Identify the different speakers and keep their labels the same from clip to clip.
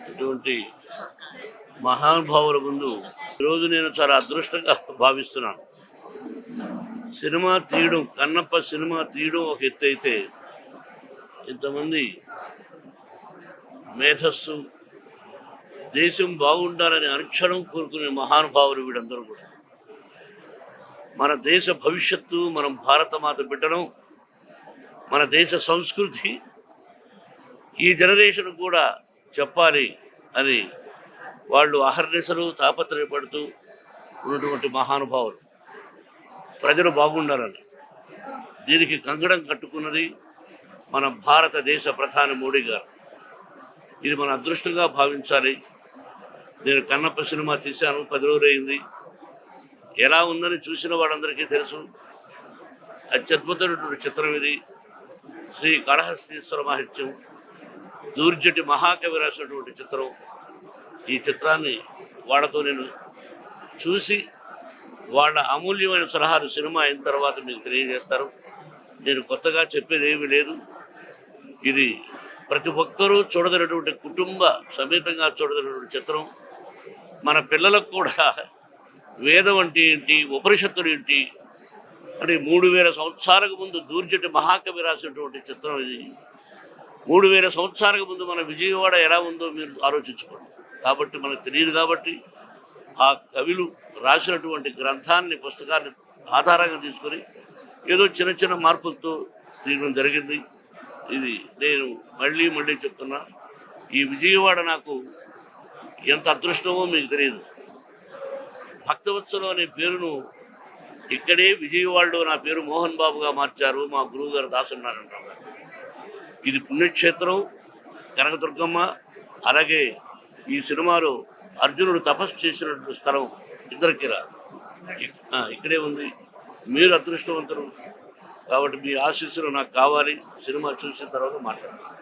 Speaker 1: ఇటువంటి మహానుభావుల ముందు ఈరోజు నేను చాలా అదృష్టంగా భావిస్తున్నాను. సినిమా తీయడం, కన్నప్ప సినిమా తీయడం ఒక ఎత్తు అయితే, ఇంతమంది మేధస్సు, దేశం బాగుండాలని అనుక్షణం కోరుకునే మహానుభావులు వీడందరూ కూడా. మన దేశ భవిష్యత్తు, మనం భారతమాత బిడ్డడం, మన దేశ సంస్కృతి ఈ జనరేషన్ కూడా చెప్పాలి అని వాళ్ళు అహర్నిశలు తాపత్రయపడుతూ ఉన్నటువంటి మహానుభావులు. ప్రజలు బాగుండాలని దీనికి కంకణం కట్టుకున్నది మన భారతదేశ ప్రధాని మోడీ గారు. ఇది మన అదృష్టంగా భావించాలి. నేను కన్నప్ప సినిమా తీశాను, 10 రోజులు అయింది. ఎలా ఉందని చూసిన వాళ్ళందరికీ తెలుసు. అత్యద్భుతమైనటువంటి చిత్రం ఇది. శ్రీ కాళహస్తీశ్వర మహత్యం, దూర్జటి మహాకవి రాసినటువంటి చిత్రం. ఈ చిత్రాన్ని వాళ్ళతో నేను చూసి వాళ్ళ అమూల్యమైన సలహాలు సినిమా అయిన తర్వాత మీకు తెలియజేస్తారు. నేను కొత్తగా చెప్పేది ఏమీ లేదు. ఇది ప్రతి ఒక్కరూ చూడదగినటువంటి, కుటుంబ సమేతంగా చూడదగినటువంటి చిత్రం. మన పిల్లలకు కూడా వేదం అంటే ఏంటి, ఉపనిషత్తులు ఏంటి అంటే 3000 సంవత్సరాలకు ముందు దూర్జటి మహాకవి రాసినటువంటి చిత్రం ఇది. 3000 సంవత్సరాలకు ముందు మన విజయవాడ ఎలా ఉందో మీరు ఆలోచించుకోండి. కాబట్టి మనకు తెలియదు. కాబట్టి ఆ కవులు రాసినటువంటి గ్రంథాన్ని, పుస్తకాన్ని ఆధారంగా తీసుకొని ఏదో చిన్న చిన్న మార్పులతో తీయడం జరిగింది. ఇది నేను మళ్ళీ చెప్తున్నా, ఈ విజయవాడ నాకు ఎంత అదృష్టమో మీకు తెలియదు. భక్తవత్సలం అనే పేరును ఇక్కడే విజయవాడలో నా పేరు మోహన్ బాబుగా మార్చారు మా గురువు గారు దాసనారాయణరావు గారు. ఇది పుణ్యక్షేత్రం, కనకదుర్గమ్మ. అలాగే ఈ సినిమాలో అర్జునుడు తపస్సు చేసినటువంటి స్థలం ఇద్దరికిరా ఇక్కడే ఉంది. మీరు అదృష్టవంతులు కాబట్టి మీ ఆశీస్సులు నాకు కావాలి. సినిమా చూసిన తర్వాత మాట్లాడతాను.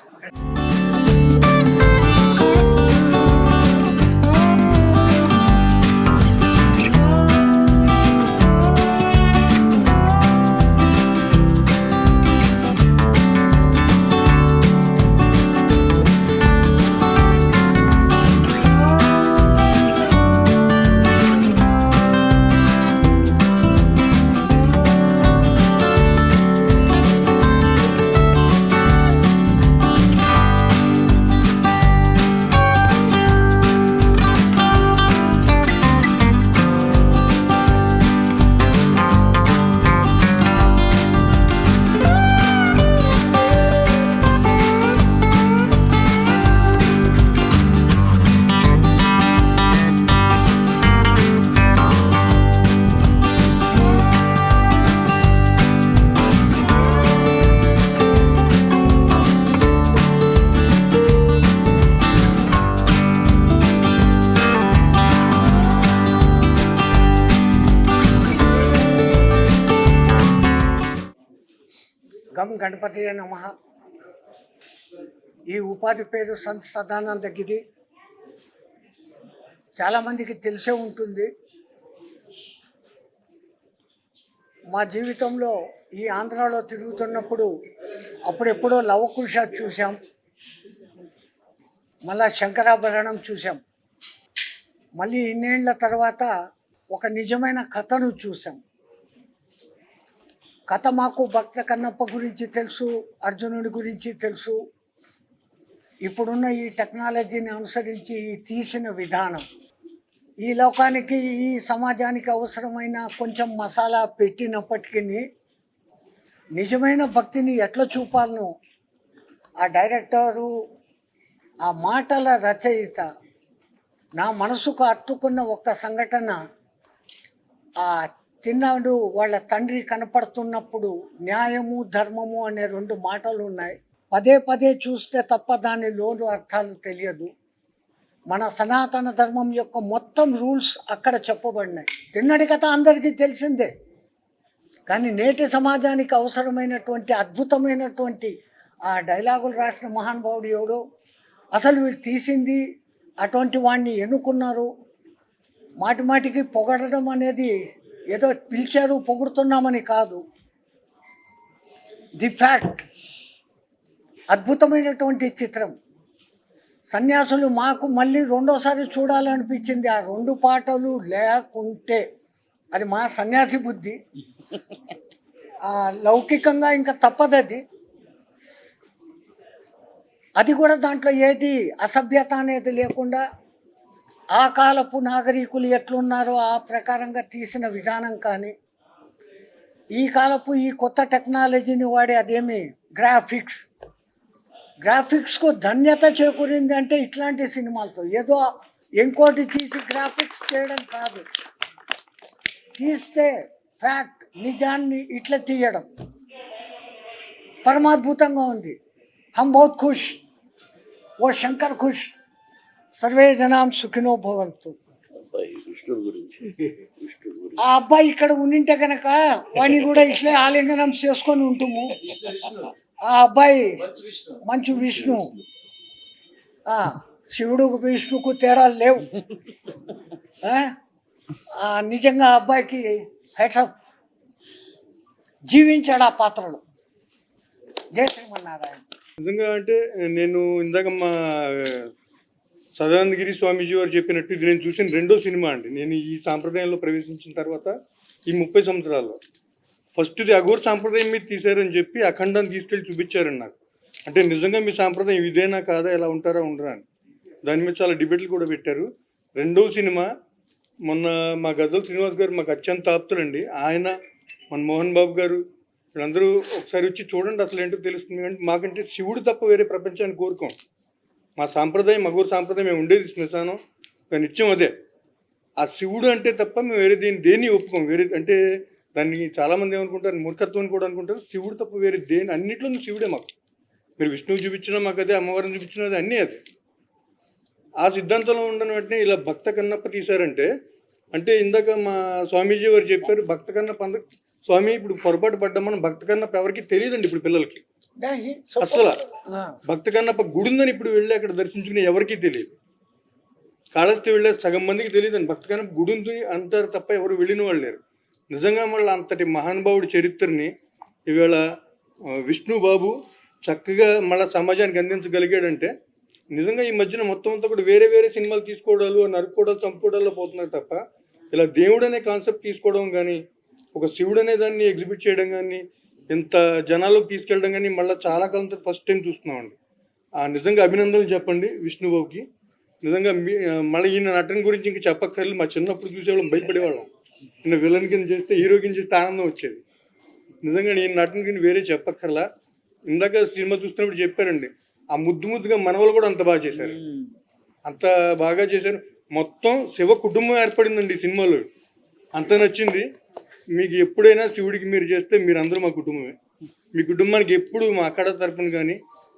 Speaker 2: గం గణపతి నమః. ఈ ఉపాధి పేరు సంత్ సదానంద గిరి. చాలామందికి తెలిసే ఉంటుంది. మా జీవితంలో ఈ ఆంధ్రాలో తిరుగుతున్నప్పుడు అప్పుడెప్పుడో లవకుశ చూసాం, మళ్ళా శంకరాభరణం చూసాం. మళ్ళీ ఇన్నేళ్ల తర్వాత ఒక నిజమైన కథను చూసాం. కథ మాకు భక్త కన్నప్ప గురించి తెలుసు, అర్జునుడి గురించి తెలుసు. ఇప్పుడున్న ఈ టెక్నాలజీని అనుసరించి ఈ తీసిన విధానం ఈ లోకానికి ఈ సమాజానికి అవసరమైన కొంచెం మసాలా పెట్టినప్పటికీ నిజమైన భక్తిని ఎట్లా చూపాలనో ఆ డైరెక్టరు, ఆ మాటల రచయిత నా మనసుకు హత్తుకున్న ఒక్క సంఘటన, ఆ తిన్నాడు వాళ్ళ తండ్రి కనపడుతున్నప్పుడు న్యాయము ధర్మము అనే 2 మాటలు ఉన్నాయి. పదే పదే చూస్తే తప్ప దాని లోను అర్థాలు తెలియదు. మన సనాతన ధర్మం యొక్క మొత్తం రూల్స్ అక్కడ చెప్పబడినాయి. తిన్నడి కథ అందరికీ తెలిసిందే, కానీ నేటి సమాజానికి అవసరమైనటువంటి అద్భుతమైనటువంటి ఆ డైలాగులు రాసిన మహానుభావుడు ఎవడో, అసలు వీళ్ళు తీసింది అటువంటి వాడిని ఎన్నుకున్నారు. మాటి మాటికి పొగడడం అనేది ఏదో పిలిచారు పొగుడుతున్నామని కాదు, ది ఫ్యాక్ట్. అద్భుతమైనటువంటి చిత్రం. సన్యాసులు మాకు మళ్ళీ రెండోసారి చూడాలనిపించింది ఆ 2 పాటలు లేకుంటే. అది మా సన్యాసి బుద్ధి, లౌకికంగా ఇంకా తప్పదది. అది కూడా దాంట్లో ఏది అసభ్యత అనేది లేకుండా ఆ కాలపు నాగరికులు ఎట్లున్నారో ఆ ప్రకారంగా తీసిన విధానం కానీ, ఈ కాలపు ఈ కొత్త టెక్నాలజీని వాడే అదేమి గ్రాఫిక్స్కు ధన్యత చేకూరింది అంటే ఇట్లాంటి సినిమాలతో. ఏదో ఇంకోటి తీసి గ్రాఫిక్స్ చేయడం కాదు, తీస్తే ఫ్యాక్ట్ నిజాన్ని ఇట్లా తీయడం పరమాద్భుతంగా ఉంది. హమ్ బహుత్ ఖుష్, ఓ శంకర్ ఖుష్, సర్వే జనాం సుఖినో భవంతు. ఆ అబ్బాయి ఇక్కడ ఉండింటే కనుక వాడిని కూడా ఇట్లే ఆలింగనం చేసుకొని ఉంటుము. ఆ అబ్బాయి మంచు విష్ణు, శివుడు విష్ణుకు తేడాలు లేవు. నిజంగా ఆ అబ్బాయికి హెడ్సప్, జీవించాడు ఆ పాత్రలో. జయ శ్రీమన్నారాయణ.
Speaker 3: నిజంగా అంటే నేను ఇందాక మా సదానందగిరి స్వామీజీ వారు చెప్పినట్టు ఇది నేను చూసిన 2వ సినిమా అండి. నేను ఈ సాంప్రదాయంలో ప్రవేశించిన తర్వాత ఈ 30 సంవత్సరాల్లో ఫస్ట్ది అఘోర సాంప్రదాయం మీద తీశారని చెప్పి అఖండాన్ని తీసుకెళ్ళి చూపించారండి నాకు. అంటే నిజంగా మీ సాంప్రదాయం ఇదేనా కాదా, ఎలా ఉంటారా ఉండరా అని దాని మీద చాలా డిబేట్లు కూడా పెట్టారు. 2వ సినిమా మొన్న మా గద్దల శ్రీనివాస్ గారు మాకు అత్యంత ఆప్తులండి. ఆయన, మన మోహన్ బాబు గారు, వీళ్ళందరూ ఒకసారి వచ్చి చూడండి అసలు ఏంటో తెలుస్తుంది. అంటే మాకంటే శివుడు తప్ప వేరే ప్రపంచాన్ని కోరుకోం. మా సాంప్రదాయం అఘోర సాంప్రదాయం మేము ఉండేది శ్మశానం, నిత్యం అదే. ఆ శివుడు అంటే తప్ప మేము వేరే దేన్ని ఒప్పుకోం. వేరే అంటే దాన్ని చాలామంది ఏమనుకుంటారు, మూర్ఖత్వం కూడా అనుకుంటారు. శివుడు తప్ప వేరే అన్నింటిలో శివుడే మాకు. మీరు విష్ణువు చూపించినా మాకు అదే, అమ్మవారిని చూపించినా అదే, అన్నీ అదే. ఆ సిద్ధాంతంలో ఉండని వెంటనే ఇలా భక్త కన్నప్ప తీశారంటే, అంటే ఇందాక మా స్వామీజీ గారు చెప్పారు భక్త కన్నప్ప. స్వామి ఇప్పుడు పొరపాటు పడ్డాం, మనం భక్త కన్నప్ప ఎవరికి తెలియదండి ఇప్పుడు పిల్లలకి. అసలు భక్త కన్నప్ప గుడి ఉందని ఇప్పుడు వెళ్ళి అక్కడ దర్శించుకుని ఎవరికీ తెలియదు. కాళహస్తి వెళ్ళే సగం మందికి తెలియదండి భక్త కన్నప్ప గుడి ఉంది అంటారు తప్ప ఎవరు వెళ్ళిన వాళ్ళు లేరు. నిజంగా మళ్ళీ అంతటి మహానుభావుడి చరిత్రని ఈవేళ విష్ణు బాబు చక్కగా మళ్ళీ సమాజానికి అందించగలిగాడంటే, నిజంగా ఈ మధ్యన మొత్తం అంతా కూడా వేరే వేరే సినిమాలు తీసుకోవడాలు, నరుక్కోవడాలు, చంపుకోవడాల్లో పోతున్నారు తప్ప ఇలా దేవుడు అనే కాన్సెప్ట్ తీసుకోవడం కానీ, ఒక శివుడు అనే దాన్ని ఎగ్జిబిట్ చేయడం కానీ, ఇంత జనాల్లోకి తీసుకెళ్ళడం కానీ మళ్ళీ చాలా కాలం తర్వాత ఫస్ట్ టైం చూస్తున్నామండి. నిజంగా అభినందనలు చెప్పండి విష్ణుబాబుకి. నిజంగా మళ్ళీ ఈయన నటన గురించి ఇంక చెప్పక్కర్లేదు. మా చిన్నప్పుడు చూసేవాళ్ళం భయపడేవాళ్ళం. ఈయన విలన్ కింద చేస్తే, హీరో కింద చేస్తే ఆనందం వచ్చేది. నిజంగా నేను నటన కింద వేరే చెప్పక్కర్లా. ఇందాక సినిమా చూస్తున్నప్పుడు చెప్పారండి, ఆ ముద్దుగా మనవలు కూడా అంత బాగా చేశారు, అంత బాగా చేశారు. మొత్తం శివ కుటుంబం ఏర్పడిందండి ఈ సినిమాలో. అంత నచ్చింది. మీకు ఎప్పుడైనా శివుడికి మీరు చేస్తే మీరందరూ మా కుటుంబమే. మీ కుటుంబానికి ఎప్పుడు మా అక్కడ తరపున కానీ,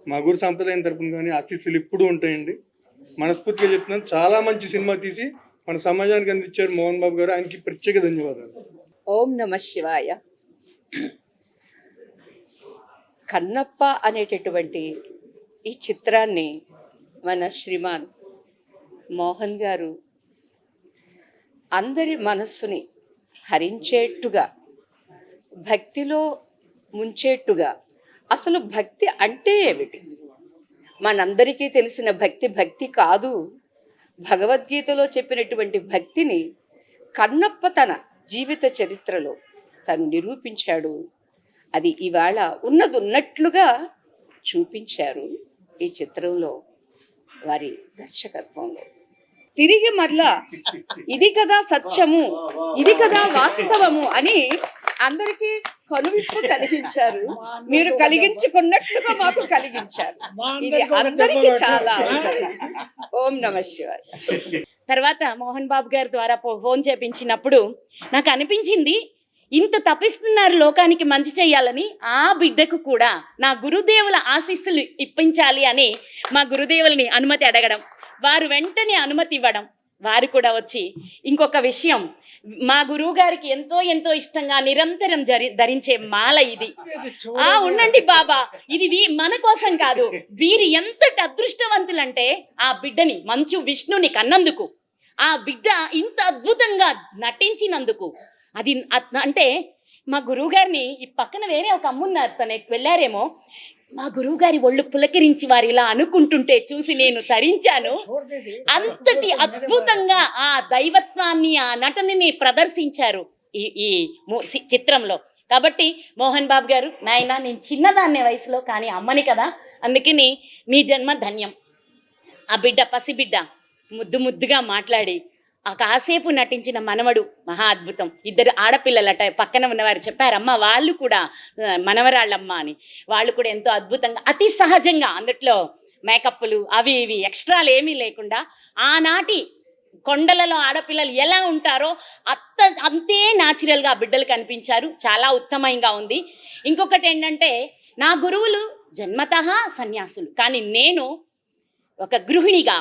Speaker 3: మా గురు సాంప్రదాయం తరపున కానీ ఆశీస్సులు ఎప్పుడూ ఉంటాయండి. మనస్ఫూర్తిగా చెప్తున్నాను. చాలా మంచి సినిమా తీసి మన సమాజానికి అందించారు మోహన్ బాబు గారు. ఆయనకి ప్రత్యేక ధన్యవాదాలు.
Speaker 4: ఓం నమ శివాయ. కన్నప్ప అనేటటువంటి ఈ చిత్రాన్ని మన శ్రీమాన్ మోహన్ గారు అందరి మనస్సుని హరించేట్టుగా, భక్తిలో ముంచేట్టుగా, అసలు భక్తి అంటే ఏమిటి, మనందరికీ తెలిసిన భక్తి కాదు. భగవద్గీతలో చెప్పినటువంటి భక్తిని కన్నప్ప తన జీవిత చరిత్రలో తను నిరూపించాడు. అది ఇవాళ ఉన్నది ఉన్నట్లుగా చూపించారు ఈ చిత్రంలో వారి దర్శకత్వంలో. తిరిగి మరలా ఇది కదా సత్యము, ఇది కదా వాస్తవము అని అందరికీ కనువిప్పు కలిగించారు. మీరు కలిగించుకున్నట్లుగా మాకు కలిగించారు. ఇది అందరికీ చాలా అవసరం. ఓం నమ శివాయ.
Speaker 5: తర్వాత మోహన్ బాబు గారి ద్వారా ఫోన్ చేపించినప్పుడు నాకు అనిపించింది, ఇంత తపిస్తున్నారు లోకానికి మంచి చేయాలని, ఆ బిడ్డకు కూడా నా గురుదేవుల ఆశీస్సులు ఇప్పించాలి అని మా గురుదేవుల్ని అనుమతి అడగడం, వారు వెంటనే అనుమతి ఇవ్వడం. వారు కూడా వచ్చి ఇంకొక విషయం, మా గురువు గారికి ఎంతో ఎంతో ఇష్టంగా నిరంతరం ధరించే మాల ఇది. ఉండండి బాబా, ఇది మన కోసం కాదు, వీరు ఎంతటి అదృష్టవంతులంటే ఆ బిడ్డని మంచు విష్ణుని కన్నందుకు, ఆ బిడ్డ ఇంత అద్భుతంగా నటించినందుకు. అది అంటే మా గురువు గారిని ఈ పక్కన వేరే ఒక అమ్మున్నారు, తను వెళ్ళారేమో, మా గురువు గారి ఒళ్ళు పులకరించి వారు ఇలా అనుకుంటుంటే చూసి నేను తరించాను. అంతటి అద్భుతంగా ఆ దైవత్వాన్ని, ఆ నటనని ప్రదర్శించారు ఈ చిత్రంలో. కాబట్టి మోహన్ బాబు గారు, నాయన నేను చిన్నదాన్నే వయసులో, కానీ అమ్మని కదా, అందుకని మీ జన్మ ధన్యం. ఆ బిడ్డ, పసిబిడ్డ ముద్దు ముద్దుగా మాట్లాడి ఆ కాసేపు నటించిన మనవడు మహా అద్భుతం. ఇద్దరు ఆడపిల్లలట, పక్కన ఉన్నవారు చెప్పారమ్మ వాళ్ళు కూడా మనవరాళ్ళమ్మ అని. వాళ్ళు కూడా ఎంతో అద్భుతంగా, అతి సహజంగా, అందుట్లో మేకప్లు అవి ఇవి ఎక్స్ట్రాలు ఏమీ లేకుండా ఆనాటి కొండలలో ఆడపిల్లలు ఎలా ఉంటారో అంతే న్యాచురల్గా బిడ్డలు కనిపించారు. చాలా ఉత్తమంగా ఉంది. ఇంకొకటి ఏంటంటే, నా గురువులు జన్మతః సన్యాసులు, కానీ నేను ఒక గృహిణిగా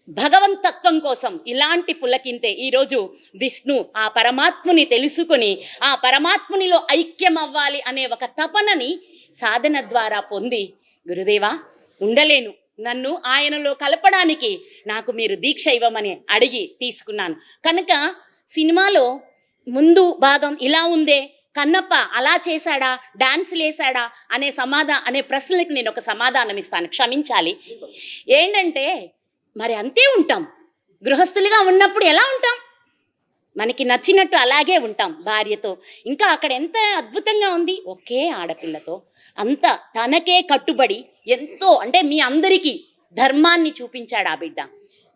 Speaker 5: భగవంతత్వం కోసం ఇలాంటి పులకింతే ఈరోజు విష్ణు ఆ పరమాత్ముని తెలుసుకొని ఆ పరమాత్మునిలో ఐక్యం అవ్వాలి అనే ఒక తపనని సాధన ద్వారా పొంది, గురుదేవా ఉండలేను, నన్ను ఆయనలో కలపడానికి నాకు మీరు దీక్ష ఇవ్వమని అడిగి తీసుకున్నాను. కనుక సినిమాలో ముందు భాగం ఇలా ఉందే, కన్నప్ప అలా చేశాడా, డాన్సులు వేసాడా అనే ప్రశ్నలకు నేను ఒక సమాధానం ఇస్తాను, క్షమించాలి. ఏంటంటే, మరి అంతే ఉంటాం, గృహస్థులుగా ఉన్నప్పుడు ఎలా ఉంటాం, మనకి నచ్చినట్టు అలాగే ఉంటాం భార్యతో. ఇంకా అక్కడ ఎంత అద్భుతంగా ఉంది, ఒకే ఆడపిల్లతో అంత తనకే కట్టుబడి ఎంతో, అంటే మీ అందరికీ ధర్మాన్ని చూపించాడు ఆ బిడ్డ.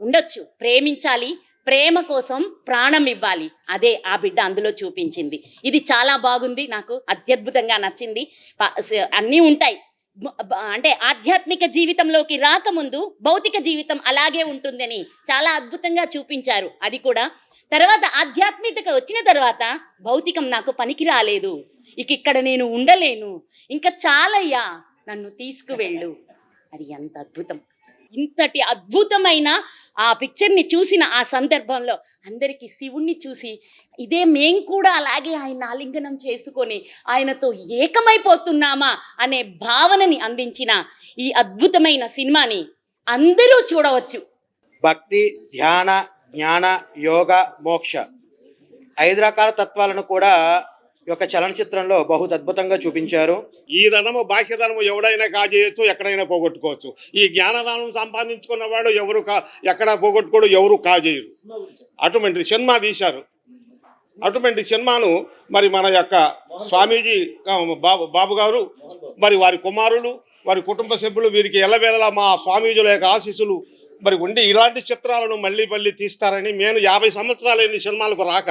Speaker 5: ఉండొచ్చు, ప్రేమించాలి, ప్రేమ కోసం ప్రాణం ఇవ్వాలి, అదే ఆ బిడ్డ అందులో చూపించింది. ఇది చాలా బాగుంది, నాకు అత్యద్భుతంగా నచ్చింది. అన్నీ ఉంటాయి, అంటే ఆధ్యాత్మిక జీవితంలోకి రాకముందు భౌతిక జీవితం అలాగే ఉంటుందని చాలా అద్భుతంగా చూపించారు. అది కూడా తర్వాత ఆధ్యాత్మికత వచ్చిన తర్వాత భౌతికం నాకు పనికి రాలేదు, ఇక్కడ నేను ఉండలేను, ఇంకా చాలయ్యా, నన్ను తీసుకువెళ్ళు. అది ఎంత అద్భుతం. ఇంతటి అద్భుతమైన ఆ పిక్చర్ని చూసిన ఆ సందర్భంలో అందరికీ శివుణ్ణి చూసి, ఇదే మేం కూడా అలాగే ఆయన ఆలింగనం చేసుకొని ఆయనతో ఏకమైపోతున్నామా అనే భావనని అందించిన ఈ అద్భుతమైన సినిమాని అందరూ చూడవచ్చు.
Speaker 6: భక్తి, ధ్యాన, జ్ఞాన, యోగ, మోక్ష 5 రకాల తత్వాలను కూడా ఈ యొక్క చలనచిత్రంలో బహు అద్భుతంగా చూపించారు.
Speaker 7: ఈ ధనము బాహ్యధనము ఎవడైనా కాజేయచ్చు, ఎక్కడైనా పోగొట్టుకోవచ్చు. ఈ జ్ఞానదానం సంపాదించుకున్నవాడు ఎవరు ఎక్కడ పోగొట్టుకోడు, ఎవరు కాజేయరు. అటువంటి సినిమా తీశారు. అటువంటి సినిమాను మరి మన యొక్క స్వామీజీ బాబు గారు, మరి వారి కుమారులు, వారి కుటుంబ సభ్యులు, వీరికి ఎల్లవేళలా మా స్వామీజుల యొక్క ఆశీస్సులు మరి ఉండి ఇలాంటి చిత్రాలను మళ్ళీ మళ్ళీ తీస్తారని, నేను 50 సంవత్సరాలైంది సినిమాలకు రాక.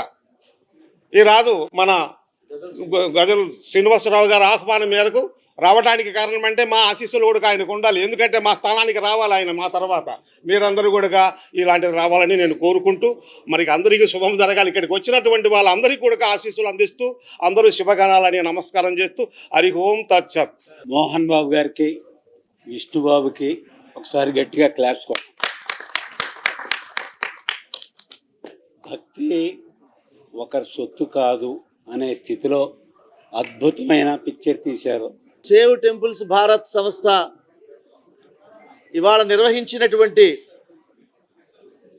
Speaker 7: ఈ రాదు మన గజల్ శ్రీనివాసరావు గారు ఆహ్వానం మేరకు రావడానికి కారణం అంటే మా ఆశీస్సులు కూడా ఆయనకు ఉండాలి. ఎందుకంటే మా స్థానానికి రావాలి ఆయన మా తర్వాత. మీరందరూ కూడా ఇలాంటిది రావాలని నేను కోరుకుంటూ, మరి అందరికీ శుభం జరగాలి. ఇక్కడికి వచ్చినటువంటి వాళ్ళందరికీ కూడా ఆశీస్సులు అందిస్తూ అందరూ శుభగణాలని నమస్కారం చేస్తూ హరి ఓం తచ్చత్.
Speaker 8: మోహన్ బాబు గారికి, విష్ణుబాబుకి ఒకసారి గట్టిగా క్లాప్స్ కొట్టు. భక్తి ఒకరి సొత్తు కాదు అనే స్థితిలో అద్భుతమైన పిక్చర్ తీశారు.
Speaker 9: సేవ్ టెంపుల్స్ భారత్ సంస్థ ఇవాళ నిర్వహించినటువంటి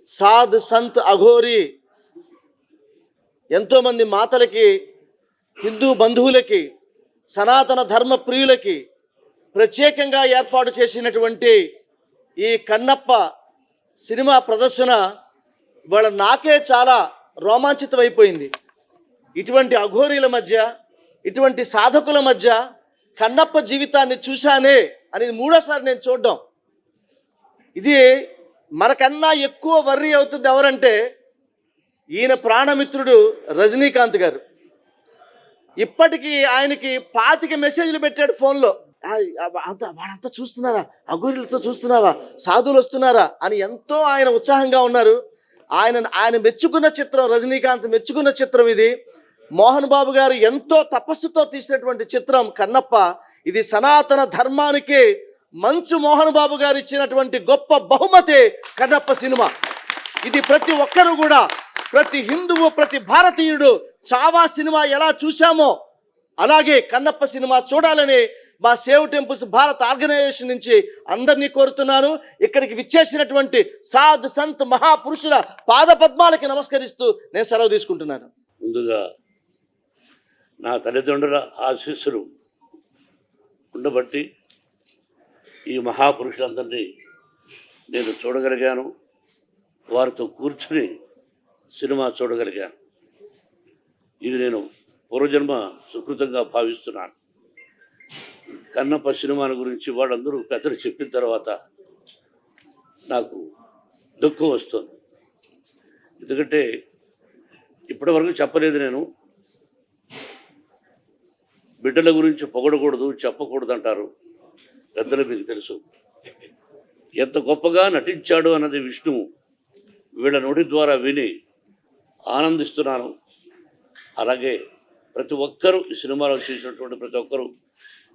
Speaker 9: సాధ్ సంత్ అఘోరి ఎంతోమంది మాతలకి, హిందూ బంధువులకి, సనాతన ధర్మ ప్రియులకి ప్రత్యేకంగా ఏర్పాటు చేసినటువంటి ఈ కన్నప్ప సినిమా ప్రదర్శన ఇవాళ నాకే చాలా రోమాంచితమైపోయింది. ఇటువంటి అఘోరీల మధ్య ఇటువంటి సాధకుల మధ్య కన్నప్ప జీవితాన్ని చూశానే అనేది మూడోసారి నేను చూడడం. ఇది మనకన్నా ఎక్కువ వర్రీ అవుతుంది ఎవరంటే ఈయన ప్రాణమిత్రుడు రజనీకాంత్ గారు. ఇప్పటికీ ఆయనకి 25 మెసేజ్లు పెట్టాడు ఫోన్లో. వాడంతా చూస్తున్నారా, అఘోరీలతో చూస్తున్నావా, సాధువులు వస్తున్నారా అని ఎంతో ఆయన ఉత్సాహంగా ఉన్నారు. ఆయన మెచ్చుకున్న చిత్రం, రజనీకాంత్ మెచ్చుకున్న చిత్రం ఇది. మోహన్ బాబు గారు ఎంతో తపస్సుతో తీసినటువంటి చిత్రం కన్నప్ప. ఇది సనాతన ధర్మానికి మంచు మోహన్ బాబు గారు ఇచ్చినటువంటి గొప్ప బహుమతి కన్నప్ప సినిమా. ఇది ప్రతి ఒక్కరూ కూడా, ప్రతి హిందువు, ప్రతి భారతీయుడు చావా సినిమా ఎలా చూశామో అలాగే కన్నప్ప సినిమా చూడాలని మా సేవ్ టెంపుల్స్ భారత్ ఆర్గనైజేషన్ నుంచి అందరినీ కోరుతున్నాను. ఇక్కడికి విచ్చేసినటువంటి సాధు సంత్ మహాపురుషుల పాదపద్మాలకి నమస్కరిస్తూ నేను సెలవు తీసుకుంటున్నాను.
Speaker 1: ముందుగా నా తల్లిదండ్రుల ఆశీస్సులు ఉండబట్టి ఈ మహాపురుషులందరినీ నేను చూడగలిగాను, వారితో కూర్చుని సినిమా చూడగలిగాను. ఇది నేను పూర్వజన్మ సుకృతంగా భావిస్తున్నాను. కన్నప్ప సినిమాల గురించి వాళ్ళందరూ పెద్దలు చెప్పిన తర్వాత నాకు దుఃఖం వస్తుంది. ఎందుకంటే ఇప్పటివరకు చెప్పలేదు. నేను బిడ్డల గురించి పొగడకూడదు, చెప్పకూడదు అంటారు పెద్దలు, మీకు తెలుసు. ఎంత గొప్పగా నటించాడు అన్నది విష్ణువు వీళ్ళ నోటి ద్వారా విని ఆనందిస్తున్నాను. అలాగే ప్రతి ఒక్కరూ ఈ సినిమాలో చేసినటువంటి ప్రతి ఒక్కరూ,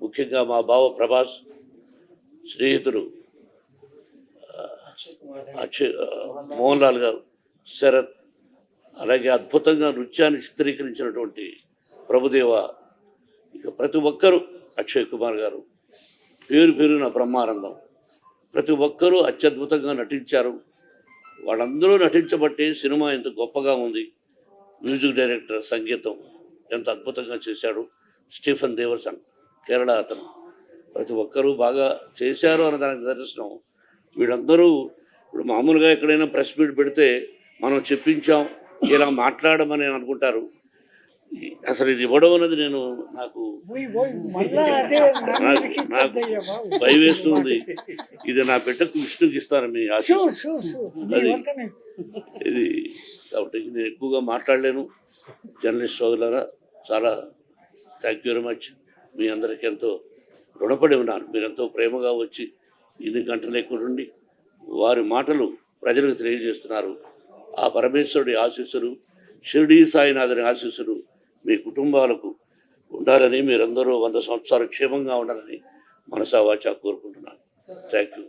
Speaker 1: ముఖ్యంగా మా బావ ప్రభాస్, స్నేహితుడు మోహన్ లాల్ గారు, శరత్, అలాగే అద్భుతంగా నృత్యాన్ని చిత్రీకరించినటువంటి ప్రభుదేవ, ఇక ప్రతి ఒక్కరూ, అక్షయ్ కుమార్ గారు, పేరు పేరున బ్రహ్మానందం, ప్రతి ఒక్కరూ అత్యద్భుతంగా నటించారు. వాళ్ళందరూ నటించబట్టి సినిమా ఎంత గొప్పగా ఉంది. మ్యూజిక్ డైరెక్టర్ సంగీతం ఎంత అద్భుతంగా చేశాడు స్టీఫెన్ దేవర్సన్, కేరళ అతను. ప్రతి ఒక్కరూ బాగా చేశారు అన్న దానికి నిదర్శనం. వీళ్ళందరూ ఇప్పుడు మామూలుగా ఎక్కడైనా ప్రెస్ మీట్ పెడితే మనం చెప్పించాం ఇలా మాట్లాడమని అనుకుంటారు. అసలు ఇది ఇవ్వడం అన్నది నాకు భయం వేస్తుంది. ఇది నా బిడ్డకు విష్ణుకి ఇస్తాను మీ ఆశీస్సు. అది ఇది కాబట్టి నేను ఎక్కువగా మాట్లాడలేను. జర్నలిస్ట్ సోదరులారా, చాలా థ్యాంక్ యూ వెరీ మచ్. మీ అందరికీ ఎంతో రుణపడి ఉన్నాను. మీరెంతో ప్రేమగా వచ్చి ఇన్ని గంటలు ఎక్కువ ఉండి వారి మాటలు ప్రజలకు తెలియజేస్తున్నారు. ఆ పరమేశ్వరుడి ఆశీస్సులు, షిరిడీ సాయినాథుని ఆశీస్సులు మీ కుటుంబాలకు ఉండాలని, మీరందరూ 100 సంవత్సరాలు క్షేమంగా ఉండాలని మనసా వాచా కోరుకుంటున్నాను. Thank you.